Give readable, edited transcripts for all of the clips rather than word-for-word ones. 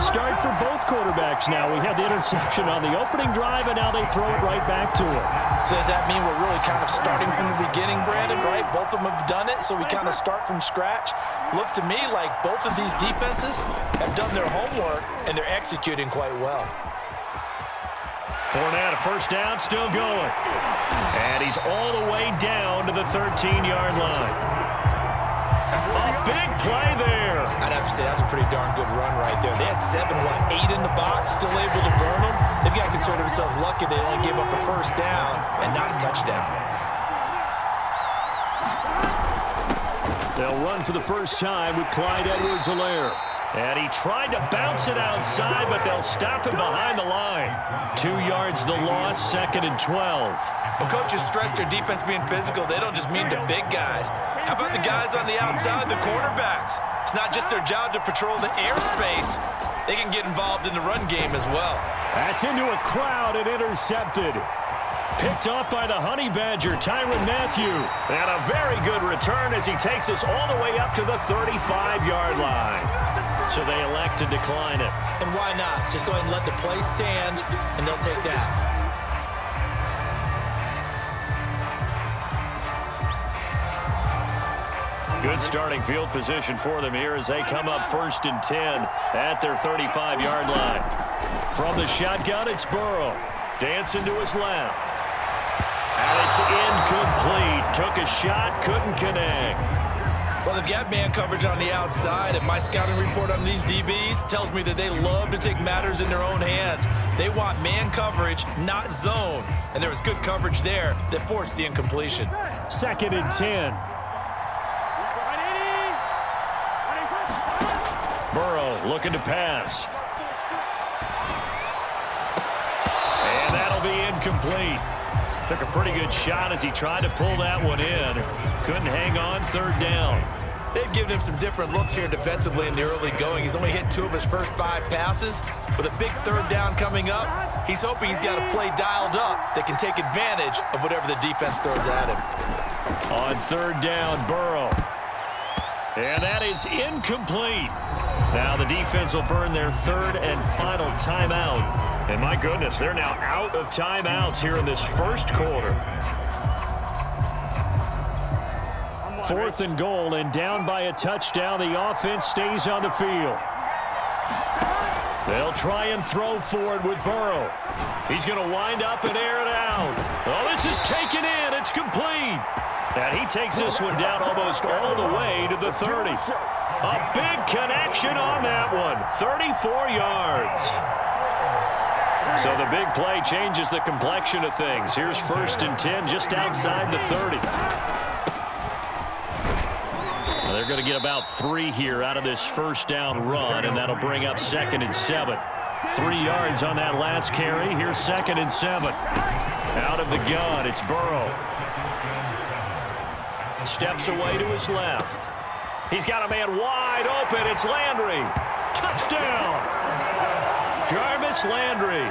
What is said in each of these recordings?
start for both quarterbacks now. We had the interception on the opening drive, and now they throw it right back to him. So does that mean we're really kind of starting from the beginning, Brandon, right? Both of them have done it, so we kind of start from scratch. Looks to me like both of these defenses have done their homework, and they're executing quite well. Fournette, a first down, still going. And he's all the way down to the 13-yard line. A big play there. I'd have to say that's a pretty darn good run right there. They had 8 in the box, still able to burn them. They've got to consider themselves lucky they only gave up a first down and not a touchdown. They'll run for the first time with Clyde Edwards-Helaire. And he tried to bounce it outside, but they'll stop him behind the line. 2 yards the loss, 2nd and 12. When coaches stress their defense being physical, they don't just mean the big guys. How about the guys on the outside, the cornerbacks? It's not just their job to patrol the airspace. They can get involved in the run game as well. That's into a crowd and intercepted. Picked off by the Honey Badger, Tyrann Mathieu. And a very good return as he takes us all the way up to the 35-yard line. So they elect to decline it. And why not? Just go ahead and let the play stand, and they'll take that. Good starting field position for them here as they come up 1st and 10 at their 35-yard line. From the shotgun, it's Burrow. Dancing to his left. And it's incomplete. Took a shot, couldn't connect. Well, they've got man coverage on the outside, and my scouting report on these DBs tells me that they love to take matters in their own hands. They want man coverage, not zone. And there was good coverage there that forced the incompletion. 2nd and 10. Burrow looking to pass. And that'll be incomplete. Took a pretty good shot as he tried to pull that one in. Couldn't hang on, 3rd down. They've given him some different looks here defensively in the early going. He's only hit 2 of his first 5 passes. With a big 3rd down coming up, he's hoping he's got a play dialed up that can take advantage of whatever the defense throws at him. On 3rd down, Burrow. And that is incomplete. Now the defense will burn their 3rd and final timeout. And my goodness, they're now out of timeouts here in this first quarter. 4th and goal, and down by a touchdown. The offense stays on the field. They'll try and throw forward with Burrow. He's going to wind up and air it out. Oh, this is taken in. It's complete. And he takes this one down almost all the way to the 30. A big connection on that one. 34 yards. So the big play changes the complexion of things. Here's 1st and 10 just outside the 30. Now they're going to get about 3 here out of this first down run, and that'll bring up 2nd and 7. 3 yards on that last carry. Here's 2nd and 7. Out of the gun, it's Burrow. Steps away to his left. He's got a man wide open. It's Landry. Touchdown. Jarvis Landry,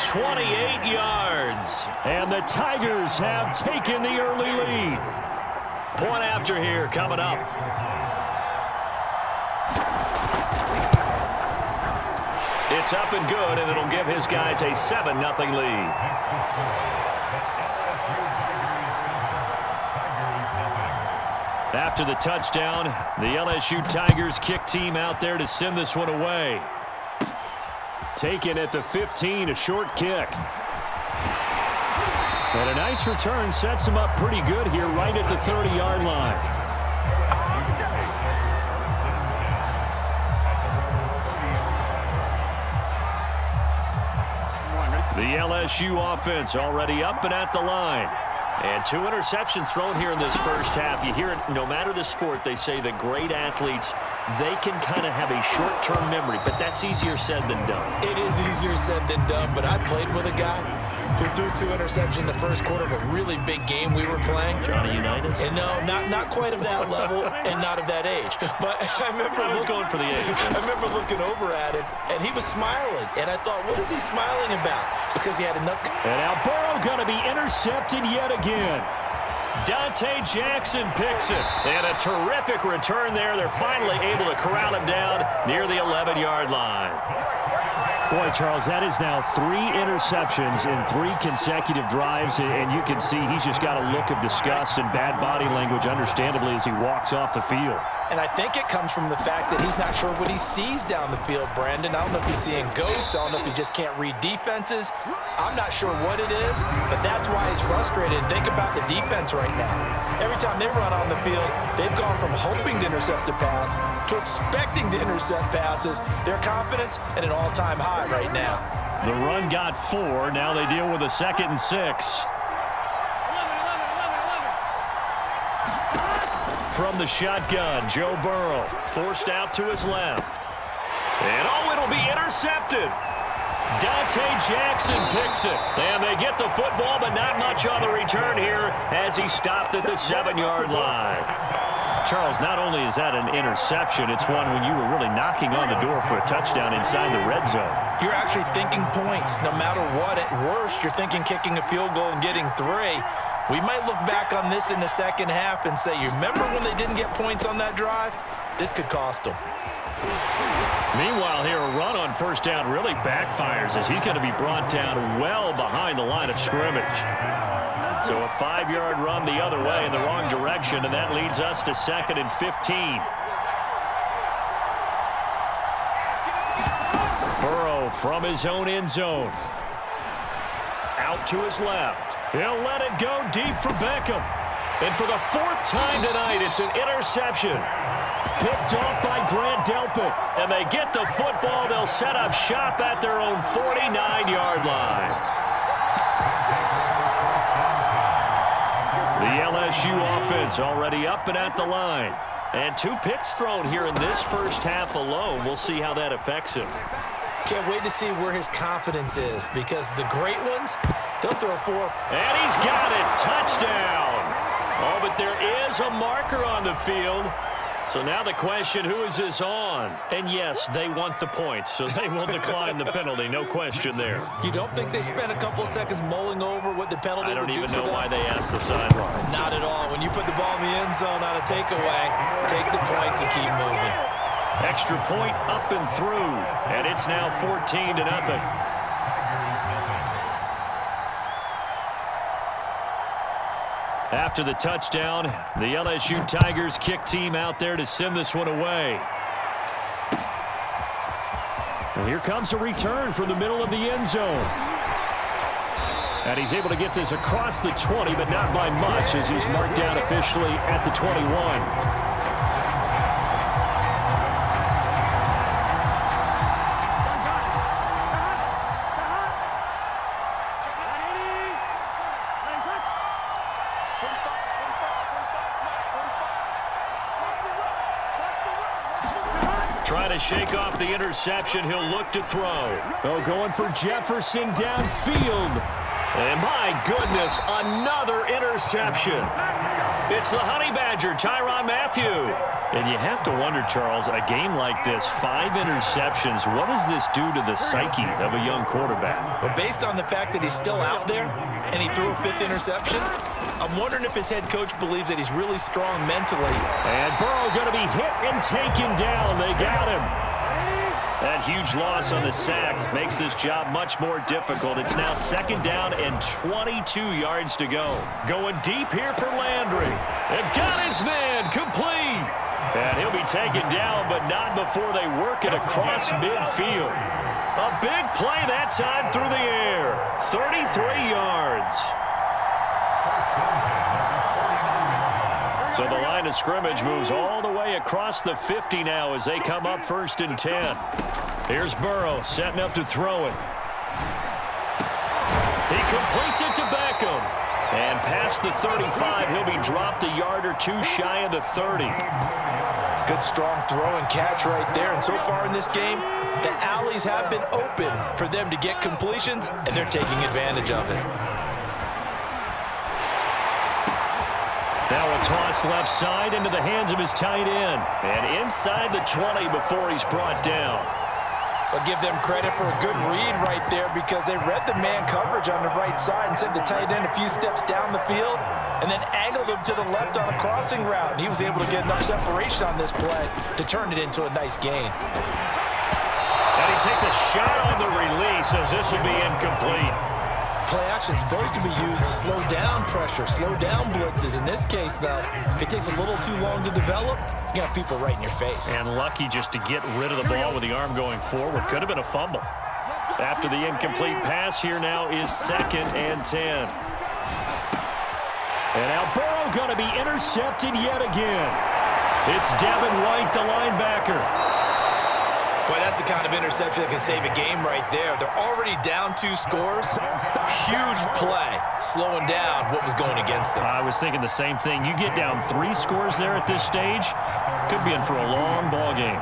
28 yards. And the Tigers have taken the early lead. Point after here coming up. It's up and good, and it'll give his guys a 7-0 lead. After the touchdown, the LSU Tigers kick team out there to send this one away. Taken at the 15, a short kick. And a nice return sets him up pretty good here right at the 30-yard line. The LSU offense already up and at the line. And 2 interceptions thrown here in this first half. You hear it, no matter the sport, they say that great athletes, they can kind of have a short-term memory, but that's easier said than done. It is easier said than done, but I played with a guy who threw 2 interceptions in the first quarter of a really big game we were playing. Johnny Unitas? And no, not quite of that level and not of that age. But I was going for the age. I remember looking over at him, and he was smiling. And I thought, what is he smiling about? It's because he had enough. And now Burrow going to be intercepted yet again. Dante Jackson picks it. And a terrific return there. They're finally able to corral him down near the 11-yard line. Boy, Charles, that is now 3 interceptions in 3 consecutive drives, and you can see he's just got a look of disgust and bad body language, understandably, as he walks off the field. And I think it comes from the fact that he's not sure what he sees down the field, Brandon. I don't know if he's seeing ghosts. I don't know if he just can't read defenses. I'm not sure what it is, but that's why he's frustrated. Think about the defense right now. Every time they run on the field, they've gone from hoping to intercept a pass to expecting to intercept passes. Their confidence at an all-time high right now. The run got 4. Now they deal with a 2nd and 6. From the shotgun, Joe Burrow forced out to his left. And it'll be intercepted. Dante Jackson picks it. And they get the football, but not much on the return here as he stopped at the 7-yard line. Charles, not only is that an interception, it's one when you were really knocking on the door for a touchdown inside the red zone. You're actually thinking points. No matter what, at worst, you're thinking kicking a field goal and getting 3. We might look back on this in the second half and say, you remember when they didn't get points on that drive? This could cost them. Meanwhile, here, a run on first down really backfires as he's going to be brought down well behind the line of scrimmage. So a 5-yard run the other way in the wrong direction, and that leads us to 2nd and 15. Burrow from his own end zone. Out to his left. He'll let it go deep for Beckham. And for the 4th time tonight, it's an interception. Picked off by Grant Delpit. And they get the football. They'll set up shop at their own 49-yard line. The LSU offense already up and at the line. And 2 picks thrown here in this first half alone. We'll see how that affects him. Can't wait to see where his confidence is, because the great ones, they'll throw 4. And he's got it. Touchdown. Oh, but there is a marker on the field. So now the question, who is this on? And yes, they want the points, so they will decline the penalty. No question there. You don't think they spent a couple of seconds mulling over what the penalty would do for them? I don't even know why they asked the sideline. Not at all. When you put the ball in the end zone on a takeaway, take the points and keep moving. Extra point up and through, and it's now 14-0. After the touchdown, the LSU Tigers kick team out there to send this one away. And here comes a return from the middle of the end zone. And he's able to get this across the 20, but not by much, as he's marked down officially at the 21. Trying to shake off the interception. He'll look to throw. Oh, going for Jefferson downfield. And my goodness, another interception. It's the Honey Badger, Tyrann Mathieu. And you have to wonder, Charles, a game like this, 5 interceptions, what does this do to the psyche of a young quarterback? Well, based on the fact that he's still out there and he threw a 5th interception, I'm wondering if his head coach believes that he's really strong mentally. And Burrow going to be hit and taken down. They got him. That huge loss on the sack makes this job much more difficult. It's now 2nd down and 22 yards to go. Going deep here for Landry. And got his man complete. And he'll be taken down, but not before they work it across midfield. A big play that time through the air. 33 yards. So the line of scrimmage moves all the way across the 50 now as they come up 1st and 10. Here's Burrow setting up to throw it. He completes it to Beckham. And past the 35, he'll be dropped a yard or 2 shy of the 30. Good strong throw and catch right there. And so far in this game, the alleys have been open for them to get completions, and they're taking advantage of it. Now a toss left side into the hands of his tight end. And inside the 20 before he's brought down. I'll give them credit for a good read right there, because they read the man coverage on the right side and sent the tight end a few steps down the field and then angled him to the left on a crossing route. And he was able to get enough separation on this play to turn it into a nice gain. And he takes a shot on the says this will be incomplete. Play action is supposed to be used to slow down pressure, slow down blitzes. In this case, though, if it takes a little too long to develop, you got people right in your face. And lucky just to get rid of the ball with the arm going forward. Could have been a fumble. After the incomplete pass, here now is 2nd and 10. And now Burrow going to be intercepted yet again. It's Devin White, the linebacker. Boy, that's the kind of interception that can save a game right there. They're already down 2 scores. Huge play, slowing down what was going against them. I was thinking the same thing. You get down 3 scores there at this stage, could be in for a long ball game.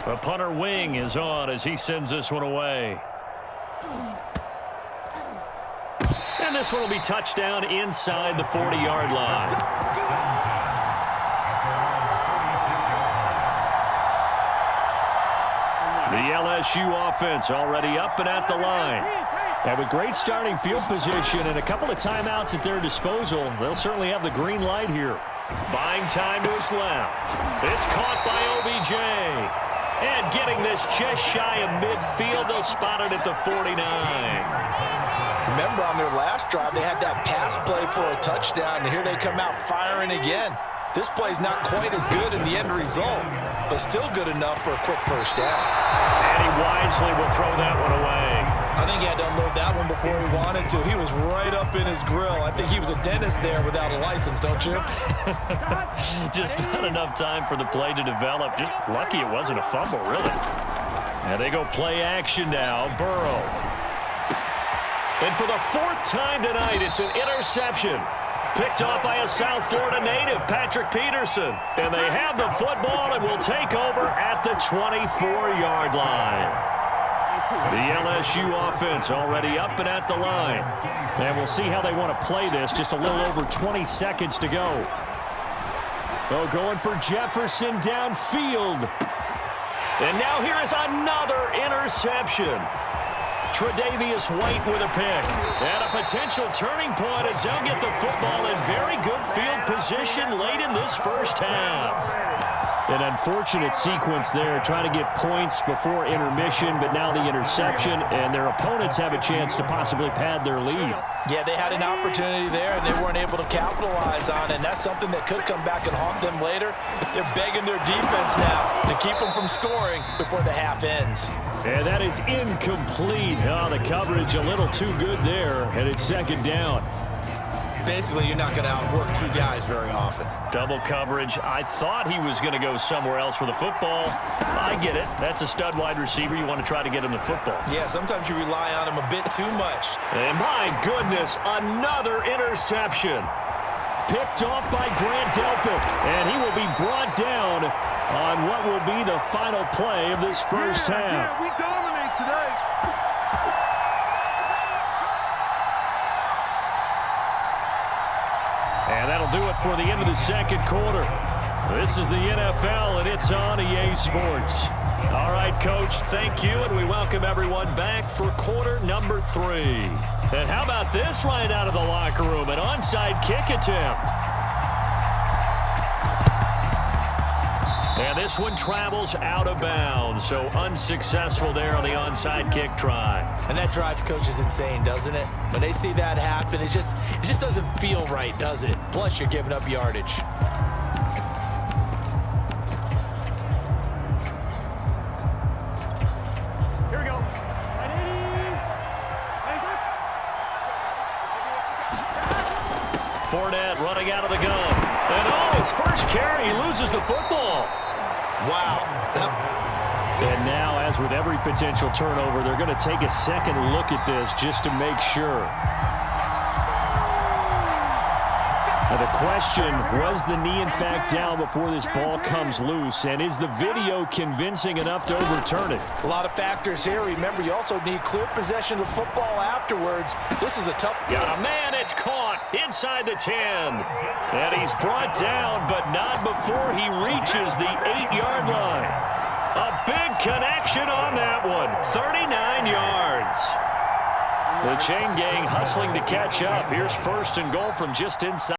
The punter wing is on as he sends this one away. And this one will be touchdown inside the 40-yard line. The LSU offense already up and at the line. And with great starting field position and a couple of timeouts at their disposal, they'll certainly have the green light here. Buying time to his left. It's caught by OBJ. And getting this just shy of midfield, they'll spot it at the 49. Remember on their last drive, they had that pass play for a touchdown, and here they come out firing again. This play's not quite as good in the end result, but still good enough for a quick first down. And he wisely will throw that one away. I think he had to unload that one before he wanted to. He was right up in his grill. I think he was a dentist there without a license, don't you? Just not enough time for the play to develop. Just lucky it wasn't a fumble, really. And they go play action now. Burrow. And for the 4th time tonight, it's an interception. Picked off by a South Florida native, Patrick Peterson. And they have the football and will take over at the 24-yard line. The LSU offense already up and at the line. And we'll see how they want to play this. Just a little over 20 seconds to go. Oh, going for Jefferson downfield. And now here is another interception. Tre'Davious White with a pick. And a potential turning point as they'll get the football in very good field position late in this first half. An unfortunate sequence there, trying to get points before intermission, but now the interception, and their opponents have a chance to possibly pad their lead. Yeah, they had an opportunity there, and they weren't able to capitalize on it, and that's something that could come back and haunt them later. They're begging their defense now to keep them from scoring before the half ends. And that is incomplete. Oh, the coverage a little too good there, and it's 2nd down. Basically, you're not going to outwork 2 guys very often. Double coverage. I thought he was going to go somewhere else for the football. I get it. That's a stud wide receiver. You want to try to get him the football. Yeah, sometimes you rely on him a bit too much. And my goodness, another interception. Picked off by Grant Delpit. And he will be brought down on what will be the final play of this first half. Yeah, we dominate today. And that'll do it for the end of the 2nd quarter. This is the NFL, and it's on EA Sports. All right, Coach, thank you, and we welcome everyone back for quarter number 3. And how about this right out of the locker room, an onside kick attempt. And this one travels out of bounds, so unsuccessful there on the onside kick try. And that drives coaches insane, doesn't it? When they see that happen, it just doesn't feel right, does it? Plus, you're giving up yardage. Here we go. Fournette running out of the gun. And oh, his first carry, he loses the football. Wow. And now, as with every potential turnover, they're going to take a second look at this just to make sure. Now the question, was the knee in fact down before this ball comes loose? And is the video convincing enough to overturn it? A lot of factors here. Remember, you also need clear possession of the football afterwards. This is a tough one. Got a man, it's caught inside the 10. And he's brought down, but not before he reaches the 8-yard line. A big connection on that one. 39 yards. The chain gang hustling to catch up. Here's 1st and goal from just inside.